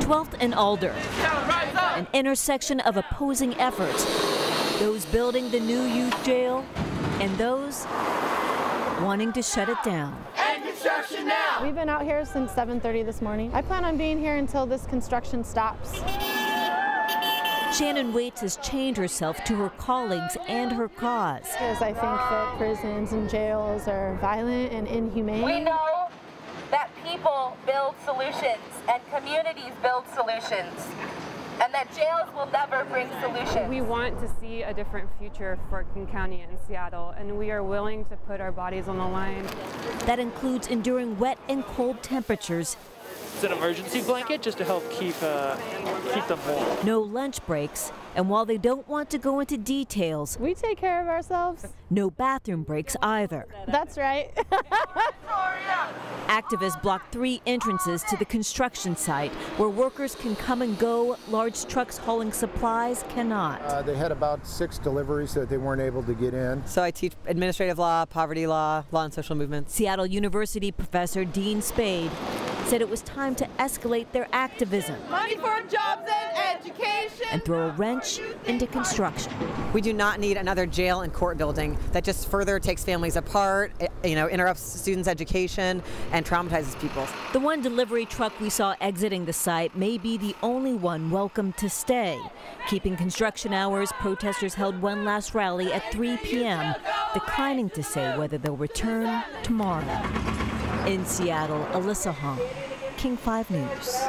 12th and Alder, an intersection of opposing efforts. Those building the new youth jail and those wanting to shut it down. End construction now! We've been out here since 7:30 this morning. I plan on being here until this construction stops. Shannon Waits has chained herself to her colleagues and her cause. Because I think that prisons and jails are violent and inhumane. We know that people build solutions and communities build solutions, and that jails will never bring solutions. We want to see a different future for King County and Seattle, and we are willing to put our bodies on the line. That includes enduring wet and cold temperatures. It's an emergency blanket just to help keep them warm. No lunch breaks, and while they don't want to go into details, we take care of ourselves. No bathroom breaks either. That's right. Activists blocked 3 entrances to the construction site where workers can come and go. Large trucks hauling supplies cannot. They had about 6 deliveries that they weren't able to get in. So I teach administrative law, poverty law, law and social movements. Seattle University professor Dean Spade said it was time to escalate their activism. Money for jobs and education. And throw a wrench into construction. We do not need another jail and court building that just further takes families apart, interrupts students' education, and traumatizes people. The one delivery truck we saw exiting the site may be the only one welcome to stay. Keeping construction hours, protesters held one last rally at 3 p.m., declining to say whether they'll return tomorrow. In Seattle, Elisa Hahn, King 5 News.